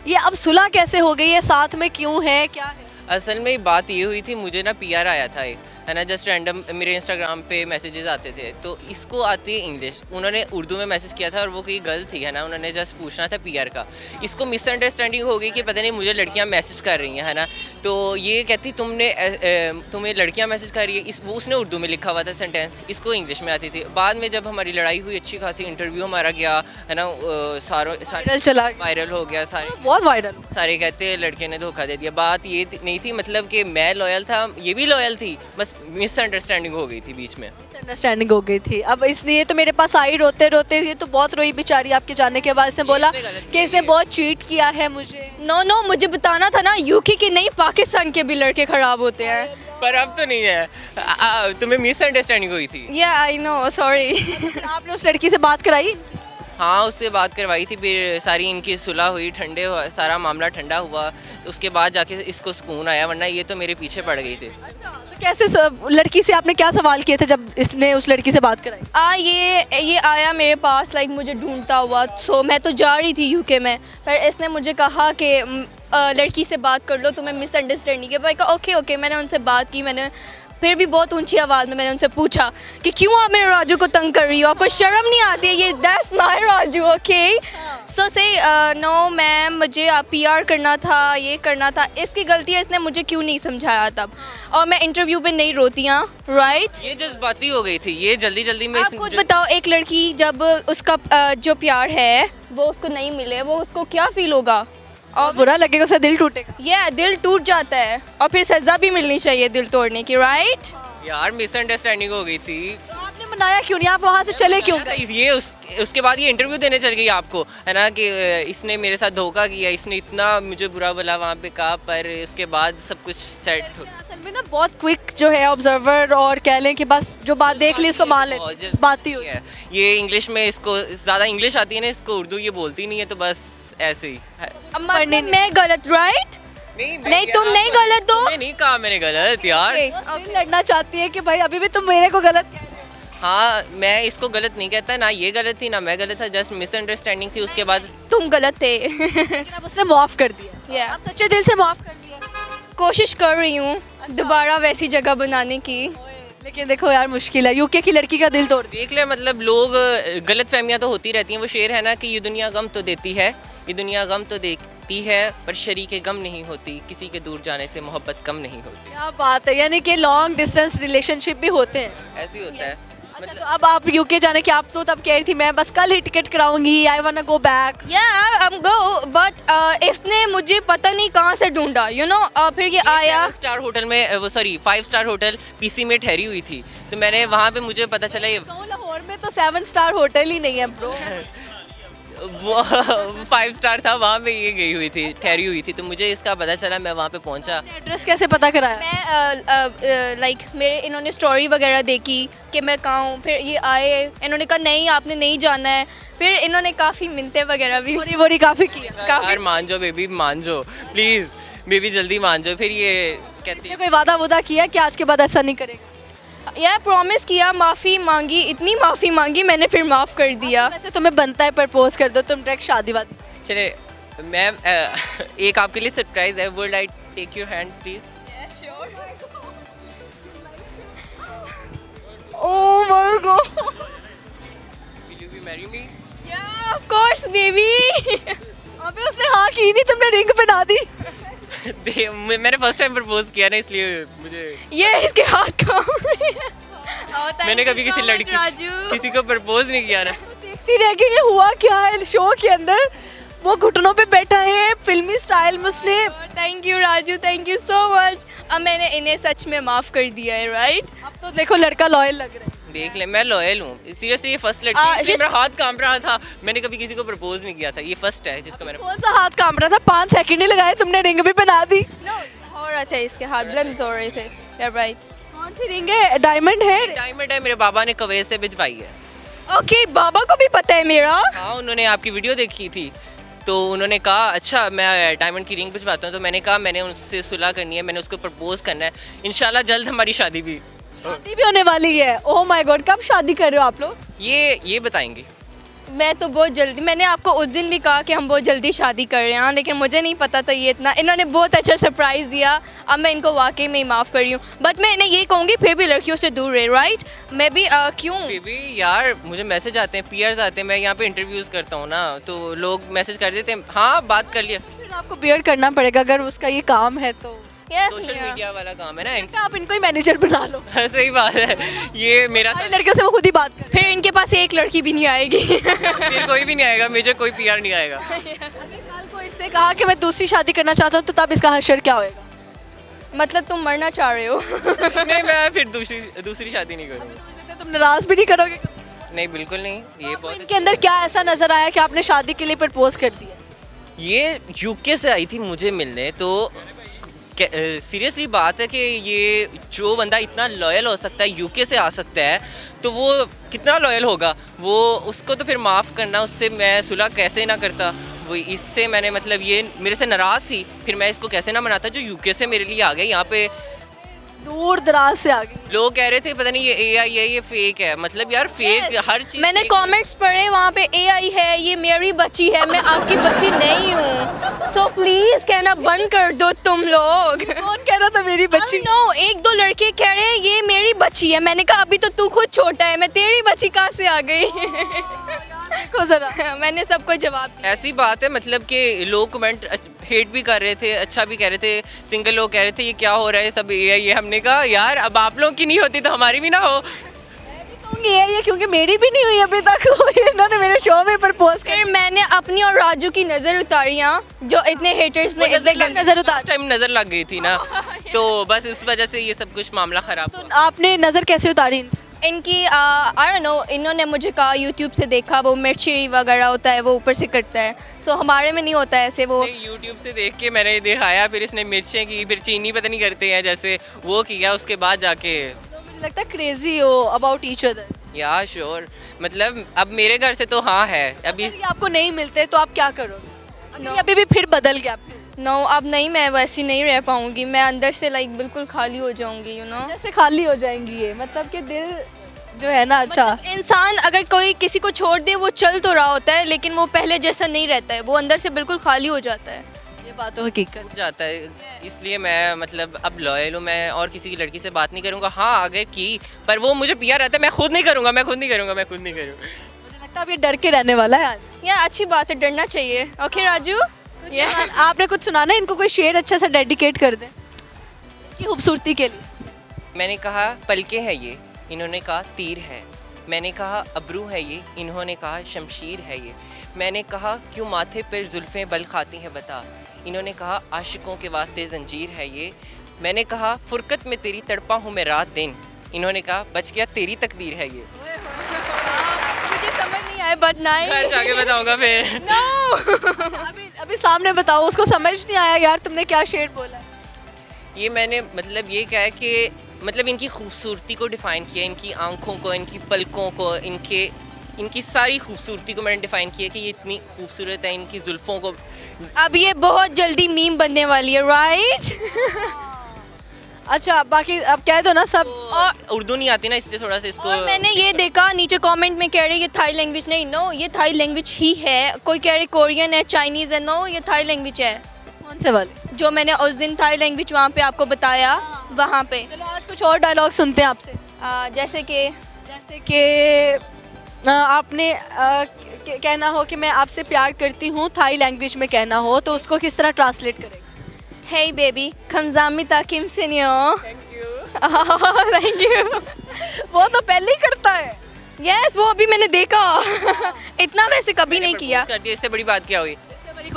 ये अब सुलह कैसे हो गई है, साथ में क्यों है, क्या है? असल में बात ये हुई थी, मुझे ना पीआर आया था एक, है ना, जस्ट रैंडम मेरे इंस्टाग्राम पे मैसेजेस आते थे, तो इसको आती है इंग्लिश, उन्होंने उर्दू में मैसेज किया था और वो कोई गर्ल थी, है ना, उन्होंने जस्ट पूछना था पीआर का। इसको मिसअंडरस्टैंडिंग हो गई कि पता नहीं मुझे लड़कियां मैसेज कर रही हैं, है ना, तो ये कहती तुम्हें लड़कियां मैसेज कर रही है, उसने उर्दू में लिखा हुआ था सेंटेंस, इसको इंग्लिश में आती थी। बाद में जब हमारी लड़ाई हुई, अच्छी खासी इंटरव्यू हमारा गया, है ना, वायरल चला, वायरल हो गया, बहुत वायरल। सारे कहते लड़के ने धोखा दे दिया। बात ये नहीं थी मतलब कि मैं लॉयल था, ये भी लॉयल थी, बस मिसअंडरस्टैंडिंग हो गई थी बीच में। मिसअंडरस्टैंडिंग हो गई थी। अब इसलिए तो मेरे पास आई रोते रोते, ये तो बहुत रोई बेचारी आपके जाने के बाद। इसने बोला कि इसने बहुत चीट किया है मुझे। नो, मुझे बताना था ना, यूके के नहीं पाकिस्तान के भी लड़के खराब होते हैं। पर अब तो नहीं है, तुम्हें मिसअंडरस्टैंडिंग हुई थी। Yeah, I know, sorry. फिर आपने उस लड़की से बात कराई? हाँ, उससे बात करवाई थी, फिर सारी इनकी सुलह हुई, सारा मामला ठंडा हुआ, तो उसके बाद जाके इसको सुकून आया, वरना ये तो मेरे पीछे पड़ गई थी। तो कैसे लड़की से आपने क्या सवाल किए थे जब इसने उस लड़की से बात कराई? ये आया मेरे पास, लाइक मुझे ढूंढता हुआ, सो मैं तो जा रही थी यूके में, फिर इसने मुझे कहा कि लड़की से बात कर लो, तुम्हें मिसअंडरस्टैंडिंग है। मैं कहा ओके, मैंने उनसे बात की, मैंने फिर भी बहुत ऊंची आवाज़ में मैंने उनसे पूछा कि क्यों आप मेरे राजू को तंग कर रही हो, आपको शर्म नहीं आती है, ये दैट्स माय राजू, ओके। सो से नो मैम, मुझे पीआर करना था, ये करना था, इसकी गलती है, इसने मुझे क्यों नहीं समझाया तब, और मैं इंटरव्यू पे नहीं रोती हूँ, राइट। ये जज्बाती हो गई थी, ये जल्दी में आप खुद बताओ, एक लड़की जब उसका जो प्यार है वो उसको नहीं मिले, वो उसको क्या फील होगा, और बुरा लगेगा, उसका दिल टूटेगा। ये दिल टूट जाता है, और फिर सज़ा भी मिलनी चाहिए दिल तोड़ने की, राइट। यार मिसअंडरस्टैंडिंग हो गई थी। तो आपने मनाया क्यों नहीं, आप वहाँ से चले क्यों गए? ये उसके बाद ये इंटरव्यू देने चल गई आपको, है ना, कि इसने मेरे साथ धोखा किया, इसने इतना मुझे बुरा भला वहाँ पे कहा, पर उसके बाद सब कुछ सेट हो। असल में ना बहुत क्विक जो है ऑब्जर्वर, और कह लें कि बस जो बात देख ली उसको मान लेते, बात ही हुई है। ये इंग्लिश में, इसको ज़्यादा इंग्लिश आती है ना, इसको उर्दू ये बोलती नहीं है, तो बस ऐसे ही है। मतलब मैं गलत, राइट? नहीं, तुम नहीं गलत हो। नहीं कहा मैंने गलत यार। Okay. लड़ना चाहती है कि भाई अभी भी तुम मेरे को गलत कह रहे हो। हाँ, मैं इसको गलत नहीं कहता, ना ये गलत थी ना मैं गलत था, जस्ट मिसअंडरस्टैंडिंग थी, उसके बाद तुम गलत थे। लेकिन अब उसने माफ कर दिया। Yeah. अब सच्चे दिल से माफ कर दिया। कोशिश कर रही हूँ दोबारा वैसी जगह बनाने की। लेकिन देखो यार, मुश्किल है, यूके की लड़की का दिल तोड़ दिया। देख ले, मतलब लोग गलत फहमियाँ तो होती रहती हैं। वो शेर है ना कि ये दुनिया गम तो देती है, ये दुनिया गम तो देती है, पर शरीके गम नहीं होती, किसी के दूर जाने से मोहब्बत कम नहीं होती। क्या बात है, यानी कि लॉन्ग डिस्टेंस रिलेशनशिप भी होते हैं। ऐसे ही होता है। अच्छा, तो अब आप यूके जाने की, आप तो तब कह रही थी मैं बस कल ही टिकट कराऊंगी, I want to go back. But इसने मुझे पता नहीं कहाँ से ढूंढा, यू नो, फिर ये आया 7 स्टार होटल में, वो सॉरी 5 स्टार होटल पीसी में ठहरी हुई थी, तो मैंने वहाँ पे मुझे पता चला ये लाहौर में तो 7 स्टार होटल ही नहीं है ब्रो। वो 5 स्टार था, वहाँ पे ये गई हुई थी, ठहरी हुई थी, तो मुझे इसका पता चला, मैं वहाँ पे पहुँचा। एड्रेस कैसे पता कराया? मैं लाइक मेरे इन्होंने स्टोरी वगैरह देखी कि मैं कहाँ हूँ, फिर ये आए, इन्होंने कहा नहीं आपने नहीं जाना है, फिर इन्होंने काफ़ी मिन्नतें वगैरह भी बोरी काफ़ी किया। यार मान जाओ बेबी, मान जाओ प्लीज़ बेबी, जल्दी मान जाओ। फिर ये कहती कोई वादा वुदा किया कि आज के बाद ऐसा नहीं करेगा? यार प्रॉमिस किया, माफ़ी मांगी, इतनी माफ़ी मांगी मैंने, फिर माफ़ कर दिया। वैसे तुम्हें बनता है प्रपोज कर दो, तुम डायरेक्ट शादी वादी। चले मैम, एक आपके लिए सरप्राइज है, would I take your hand please? Oh my God, will you be marry me? Yeah of course baby. अबे उसने हाँ की नहीं, तुमने रिंग पहना दी। मैंने फर्स्ट टाइम प्रपोज किया ना, इसलिए मुझे ये इसके हाथ कांप रहे हैं। मैंने कभी किसी लड़की किसी को प्रपोज नहीं किया ना। देखती रह गई ये हुआ क्या है शो के अंदर, वो घुटनों पे बैठा है फिल्मी स्टाइल में उसने। Thank you Raju, thank you so much. अब मैंने इन्हें सच में माफ़ कर दिया है, राइट? अब तो देखो लड़का लॉयल लग रहा है। देख ले, मैं लॉयल हूँ। सीरियसली ये फर्स्ट लड़की है, इसलिए मेरा हाथ कांप रहा था। मैंने कभी किसी को प्रपोज नहीं किया था, ये फर्स्ट है जिसको मैंने। कौन सा हाथ कांप रहा था? 5 सेकंड ही लगाए तुमने, रिंग भी पहना दी। नो, हो रहे थे इसके हाथ, ब्लम्स हो रहे थे। You right. कौन सी रिंग है? डायमंड है? डायमंड है, मेरे बाबा ने कुवैत से भिजवाई है। ओके, बाबा को भी पता है मेरा। हाँ, उन्होंने आपकी वीडियो देखी थी तो उन्होंने कहा अच्छा मैं डायमंड की रिंग भिजवाता हूँ। तो मैंने कहा मैंने उससे सुलह करनी है, मैंने उसको प्रपोज करना है। इंशाल्लाह जल्द हमारी शादी भी। शादी भी होने वाली है? ओह माय गॉड, कब शादी कर रहे हो आप लोग? ये बताएंगे। मैं तो बहुत जल्दी, मैंने आपको उस दिन भी कहा कि हम बहुत जल्दी शादी कर रहे हैं, लेकिन मुझे नहीं पता था ये इतना। इन्होंने बहुत अच्छा सरप्राइज़ दिया, अब मैं इनको वाकई में ही माफ़ कर रही हूँ। बट मैं इन्हें ये कहूँगी फिर भी लड़कियों से दूर रहे, राइट? मैं भी क्यों? बेबी यार, मुझे मैसेज आते हैं, पीयर्स आते हैं, मैं यहाँ पे इंटरव्यूज़ करता हूँ ना, तो लोग मैसेज कर देते हैं, हाँ बात कर लिया। फिर आपको बियर करना पड़ेगा अगर उसका ये काम है तो। यस, सोशल मीडिया वाला काम है ना। आप इनको ही मैनेजर बना लो। सही बात है, ये मेरा सारी लड़कियों से वो खुद ही बात कर। फिर इनके पास एक लड़की भी नहीं आएगी। फिर कोई भी नहीं आएगा, मुझे कोई पीआर नहीं आएगा। अगर कल को इसने कहा कि मैं दूसरी शादी करना चाहता हूँ तो तब इसका हश्र क्या होएगा? मतलब तुम मरना चाह रहे हो? नहीं, मैं फिर दूसरी शादी नहीं करूँगा। तुम नाराज भी नहीं करोगे? नहीं, बिल्कुल नहीं। ये आपको बहुत इनके अंदर क्या ऐसा नजर आया कि आपने शादी के लिए प्रपोज कर दिया? ये यूके से आई थी मुझे मिलने, तो सीरियसली बात है कि ये जो बंदा इतना लॉयल हो सकता है, यूके से आ सकता है, तो वो कितना लॉयल होगा। वो उसको तो फिर माफ़ करना, उससे मैं सुलह कैसे ना करता। वो इससे मैंने मतलब ये मेरे से नाराज़ थी, फिर मैं इसको कैसे ना मनाता जो यूके से मेरे लिए आ गया यहाँ पे, दूर दराज से आ गई। लोग कह रहे थे पता नहीं ये AI है, ये फेक है। मतलब यार फेक हर चीज़। मैंने कमेंट्स पढ़े वहाँ पे AI है, ये मेरी बच्ची है, मैं आपकी बच्ची नहीं हूँ। सो प्लीज कहना बंद कर दो तुम लोग। कौन कह रहा था मेरी बच्ची? नो, एक दो लड़के कह रहे हैं ये मेरी बच्ची है। मैंने कहा अभी तो तू खुद छोटा है, मैं तेरी बच्ची कहाँ से आ गई? देखो जरा, मैंने सबको जवाब दिया। ऐसी बात है मतलब कि लोग कमेंट हेट भी कर रहे थे, अच्छा भी कह रहे थे। सिंगल लोग कह रहे थे ये क्या हो रहा है, सब ये हमने कहा यार अब आप लोगों की नहीं होती तो हमारी भी ना हो। कहूँगी ये क्योंकि मेरी भी नहीं हुई अभी तक, तो इन्होंने मेरे शो में प्रपोज कर। फिर मैंने अपनी और राजू की नज़र उतारी, जो इतने हेटर्स ने इतने गंदे नजर उतार। टाइम नजर लग गई थी ना, तो बस इस वजह से ये सब कुछ मामला खराब हुआ। आपने नजर कैसे उतारी? इनकी आई डोंट नो, इन्होंने मुझे कहा यूट्यूब से देखा, वो मिर्ची वगैरह होता है वो ऊपर से करता है। सो हमारे में नहीं होता है ऐसे। वो यूट्यूब से देख के मैंने दिखाया, फिर इसने मिर्चें की, फिर चीनी पता नहीं करते हैं जैसे वो किया, उसके बाद जाके मुझे लगता है क्रेजी हो अबाउट ईच अदर। या श्योर, मतलब अब मेरे घर से तो हाँ है। अभी अगर ये आपको नहीं मिलते तो आप क्या करोगे? अगर ये अभी भी फिर बदल गया आपने? नो, अब नहीं, मैं वैसी नहीं रह पाऊंगी। मैं अंदर से लाइक बिल्कुल खाली हो जाऊंगी, यू नो। जैसे खाली हो जाएंगी ये, मतलब कि दिल जो है ना, अच्छा मतलब इंसान अगर कोई किसी को छोड़ दे वो चल तो रहा होता है, लेकिन वो पहले जैसा नहीं रहता है, वो अंदर से बिल्कुल खाली हो जाता है। ये बात तो हकीकत जाता है, इसलिए मैं मतलब अब लॉयल हूँ। मैं और किसी की लड़की से बात नहीं करूँगा। हाँ अगर की, पर वो मुझे पिया रहता है, मैं खुद नहीं करूँगा। मुझे लगता है अब ये डर के रहने वाला है आज। यार अच्छी बात है, डरना चाहिए। ओके राजू, आपने कुछ सुनाना, इनको कोई शेर अच्छा सा डेडिकेट कर दे इनकी खूबसूरती के लिए। मैंने कहा पलके है ये, इन्होंने कहा तीर है। मैंने कहा अबरू है ये, इन्होंने कहा शमशीर है ये। मैंने कहा क्यों माथे पर जुल्फ़ें बल खाती हैं बता, इन्होंने कहा आशिकों के वास्ते जंजीर है ये। मैंने कहा फुरकत में तेरी तड़पा हूँ मैं रात दिन, इन्होंने कहा बच गया तेरी तकदीर है ये। मुझे समझ नहीं आया, बट नहीं, घर जाके बताऊंगा फिर। अभी सामने बताओ, उसको समझ नहीं आया यार तुमने क्या शेर बोला। ये मैंने मतलब ये कहा है कि मतलब इनकी खूबसूरती को डिफ़ाइन किया, इनकी आंखों को, इनकी पलकों को, इनकी सारी खूबसूरती को मैंने डिफ़ाइन किया कि ये इतनी खूबसूरत है, इनकी जुल्फ़ों को। अब ये बहुत जल्दी मीम बनने वाली है, राइट? अच्छा, बाकी अब कह दो ना सब। और उर्दू नहीं आती ना, इसलिए थोड़ा सा इसको। और मैंने ये देखा नीचे कमेंट में कह रहे ये थाई लैंग्वेज नहीं। नो, ये थाई लैंग्वेज ही है। कोई कह रहे कोरियन है, चाइनीज़ है। नो, ये थाई लैंग्वेज है। कौन से वाले? जो मैंने उस दिन थाई लैंग्वेज वहाँ पे आपको बताया, वहाँ पे। चलो आज कुछ और डायलॉग सुनते हैं आपसे। जैसे कि आपने कहना हो कि मैं आपसे प्यार करती हूँ, थाई लैंग्वेज में कहना हो तो उसको किस तरह ट्रांसलेट करेंगे? Hey baby, kamsahamnida kimseyo? Thank you. वो तो पहले ही करता है। Yes, वो अभी मैंने देखा। इतना वैसे कभी नहीं किया। कर दिया, इससे बड़ी बात क्या हुई?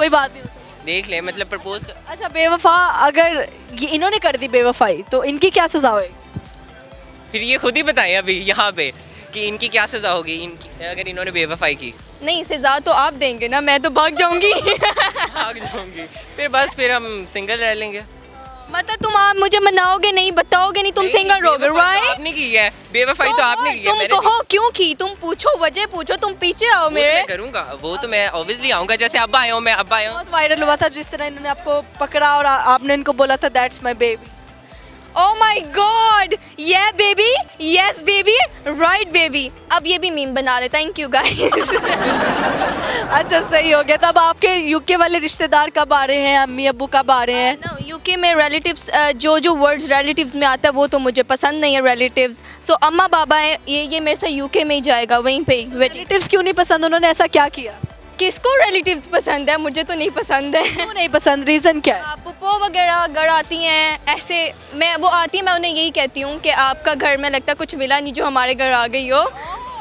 कोई बात नहीं हो सकती। देख ले मतलब प्रपोज कर, अच्छा बेवफा अगर ये इन्होंने कर दी बेवफाई तो इनकी क्या सजा होगी? फिर ये खुद ही बताएं अभी यहाँ पे कि इनकी क्या सज़ा होगी इनकी अगर इन्होंने बेवफाई की। नहीं, सज़ा तो आप देंगे ना, मैं तो भाग जाऊंगी। भाग जाऊंगी फिर बस फिर हम सिंगल रह लेंगे। मतलब तुम आप मुझे मनाओगे नहीं, बताओगे नहीं, तुम सिंगल रहोगे, बेवफाई तो राइट? आपने की है, बेवफाई तो आपने की है। तुम मैंने कहो क्यों की, तुम पूछो, वजह पूछो, तुम पीछे आओ वो तो मेरे। मैं करूँगा, वो तो मैं ऑब्वियसली आऊँगा, जैसे अब आया हूँ मैं, अब आया हूँ। बहुत वायरल हुआ था जिस तरह इन्होंने आपको पकड़ा और आपने इनको बोला था that's my baby. Oh my God! Yeah baby, yes baby, right baby. अब ये भी मीम बना ले, थैंक यू गाइस। अच्छा सही हो गया। तब आपके यूके वाले रिश्तेदार कब आ रहे हैं, अम्मी अब्बू कब आ रहे हैं? ना यूके में रिलेटिव्स, जो वर्ड्स रिलेटिव्स में आता है वो तो मुझे पसंद नहीं है, रिलेटिव्स। सो अम्मा बाबा है, ये मेरे से यूके में ही जाएगा, वहीं पे ही। रिलेटिव्स क्यों नहीं पसंद, उन्होंने ऐसा क्या किया? किसको रिलेटिव्स पसंद है? मुझे तो नहीं पसंद है। क्यों नहीं पसंद, रीज़न क्या है? पुप्पो वगैरह घर आती हैं ऐसे, वो आती है, मैं उन्हें यही कहती हूँ कि आपका घर में लगता कुछ मिला नहीं जो हमारे घर आ गई हो।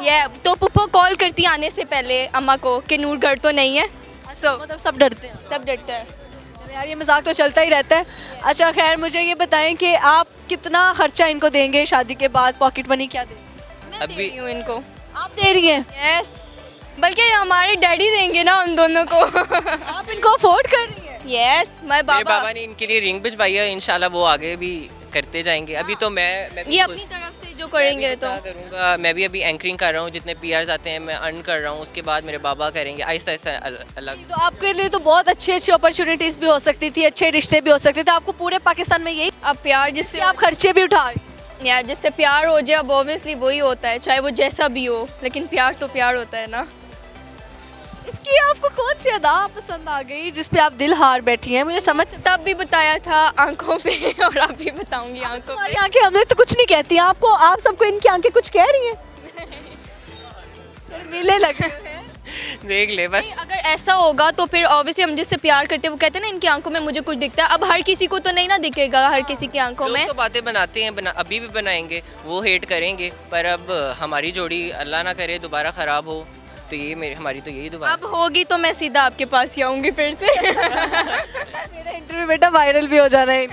ये तो पुप्पो कॉल करती है आने से पहले अम्मा को कि नूर घर तो नहीं है। सो मतलब सब डरते हैं। सब डरता है। चलो यार ये मजाक तो चलता ही रहता है। अच्छा खैर मुझे ये बताएं कि आप कितना खर्चा इनको देंगे शादी के बाद, पॉकेट मनी क्या देंगे? मैं दे रही हूँ इनको। आप दे रही हैं? यस, बल्कि हमारे डैडी देंगे ना उन दोनों को। आप इनको अफोर्ड कर रही हैं? यस, माय मेरे बाबा। बाबा ने इनके लिए रिंग भिजवाई है, इंशाल्लाह वो आगे भी करते जाएंगे। अभी तो मैं भी ये खुद- अपनी तरफ से जो मैं भी करेंगे तो जितना करूँगा, मैं भी अभी एंकरिंग कर रहा हूँ, जितने पीआर्स आते हैं मैं अर्न कर रहा हूँ, उसके बाद मेरे बाबा करेंगे आहिस्ता आहिस्ता अलग। तो आपके लिए तो बहुत अच्छी अच्छी अपॉर्चुनिटीज भी हो सकती थी, अच्छे रिश्ते भी हो सकते थे। आपको पूरे पाकिस्तान में यही अब प्यार जिससे आप खर्चे भी उठा रही हैं। या जिससे प्यार हो जाए, अब ऑब्वियसली वही होता है, चाहे वो जैसा भी हो, लेकिन प्यार तो प्यार होता है ना। इसकी आपको कौन सी अदा पसंद आ गई जिस पे आप दिल हार बैठी हैं? मुझे समझ तब भी बताया था आंखों पे और अब भी बताऊंगी आंखों हमारी पे। आंखें हमने तो कुछ नहीं कहती, आपको आप सबको इनकी आंखें कुछ कह रही हैं। शर्मीले लग रहे हैं। देख ले बस। अगर ऐसा होगा तो फिर ऑब्वियसली हम जिससे प्यार करते हैं वो कहते हैं ना इनकी आंखों में मुझे कुछ दिखता है। अब हर किसी को तो नहीं ना दिखेगा, हर किसी की आंखों लोग में। तो बातें बनाते हैं, अभी भी बनाएंगे, वो हेट करेंगे, पर अब हमारी जोड़ी अल्लाह ना करे दोबारा ख़राब हो, तो ये हमारी तो यही दुआ अब होगी तो मैं सीधा आपके पास ही आऊँगी फिर से। मेरा इंटरव्यू बेटा वायरल भी हो जा रहा है।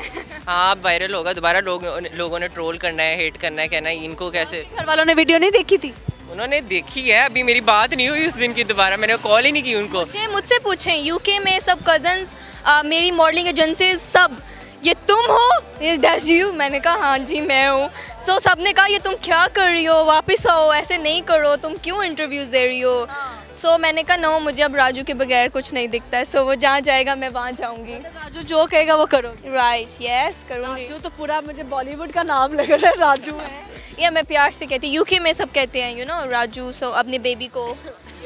हाँ अब वायरल होगा दोबारा, लोगों ने ट्रोल करना है, हेट करना है, कहना है इनको कैसे। घर वालों ने वीडियो नहीं देखी थी? उन्होंने देखी है, अभी मेरी बात नहीं हुई उस दिन की, दोबारा मैंने कॉल ही नहीं की उनको। मुझसे पूछें यूके में सब कजन्स, मेरी मॉडलिंग एजेंसी सब, ये तुम हो, दैट्स यू? मैंने कहा हाँ जी मैं हूँ। सो सब ने कहा ये तुम क्या कर रही हो, वापस आओ, ऐसे नहीं करो, तुम क्यों इंटरव्यूज दे रही हो? सो मैंने कहा नो, मुझे अब राजू के बगैर कुछ नहीं दिखता है, सो वो जहाँ जाएगा मैं वहाँ जाऊँगी। राजू जो कहेगा वो करोगे? राइट, यस करूँगी। राजू तो पूरा मुझे बॉलीवुड का नाम लग रहा है, राजू है। ये मैं प्यार से कहती हूँ, यूके में सब कहते हैं यू नो राजू, सो अपने बेबी को।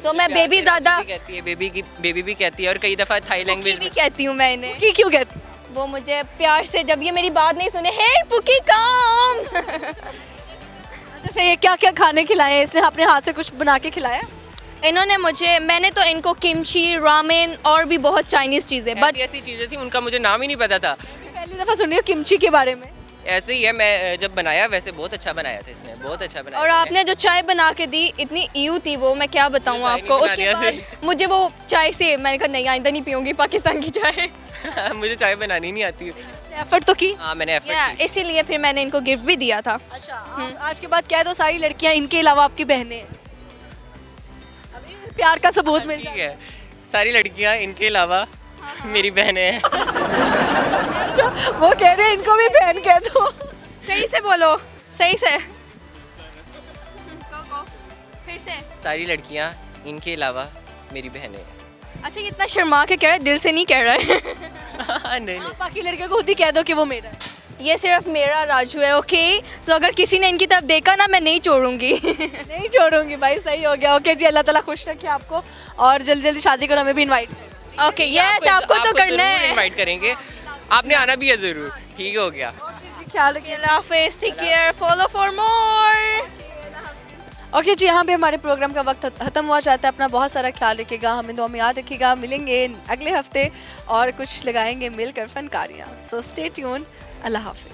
सो मैं बेबी ज़्यादा कहती है, बेबी भी कहती है, और कई दफा थाई लैंग्वेज भी कहती हूँ मैं इन्हें। कि क्यों कहती? वो मुझे प्यार से, जब ये मेरी बात नहीं सुने, हे पुकी काम। जैसे ये क्या क्या खाने खिलाए हैं इसने, अपने हाथ से कुछ बना के खिलाया? इन्होंने मुझे, मैंने तो इनको किमची, रामेन और भी बहुत चाइनीज़ चीज़ें, बट ऐसी चीज़ें थी उनका मुझे नाम ही नहीं पता था। पहली दफ़ा सुन रही हूँ किमची के बारे में। ऐसे ही है, मैं जब बनाया वैसे बहुत अच्छा बनाया था इसने, बहुत अच्छा बनाया। और आपने जो चाय बना के दी इतनी ईयू थी वो, मैं क्या बताऊँ आपको। उसके बाद मुझे वो चाय से मैंने कहा नहीं आइंदा नहीं पीऊँगी पाकिस्तान की चाय। मुझे चाय बनानी नहीं आती। एफर्ट तो की? हाँ मैंने एफर्ट की। इसीलिए फिर मैंने इनको गिफ्ट भी दिया था। अच्छा आज के बाद कह दो सारी लड़कियां इनके अलावा आपकी बहनें हैं। अभी प्यार का सबूत मिल ठीक है, सारी लड़कियाँ इनके अलावा मेरी बहनें हैं। अच्छा वो कह रहे हैं इनको भी बहन कह दो। सही से बोलो, सही से। फिर से। सारी लड़कियाँ इनके अलावा मेरी बहनें हैं। अच्छा, ये इतना शर्मा के कह रहा है, दिल से नहीं कह रहा है। नहीं नहीं, बाकी लड़के को खुद ही कह दो कि वो मेरा है। ये सिर्फ मेरा राजू है, ओके? सो अगर किसी ने इनकी तरफ देखा ना, मैं नहीं छोड़ूंगी। नहीं छोड़ूंगी भाई, सही हो गया। ओके जी, अल्लाह ताला खुश रखे आपको और जल्दी जल्दी शादी करो, हमें भी इनवाइट करें। ओके यस, आपको तो करना है। इनवाइट करेंगे, आपने आना भी है ज़रूर। ठीक हो गया, ख्याल रखिए। अल्लाह हाफिज़, take care, follow for more. Okay जी, यहाँ पे हमारे प्रोग्राम का वक्त ख़त्म हुआ चाहता है। अपना बहुत सारा ख्याल रखिएगा, हमें दुआ में याद रखिएगा। मिलेंगे अगले हफ्ते और कुछ लगाएंगे मिलकर फनकारियाँ। So stay tuned. अल्लाह हाफिज़।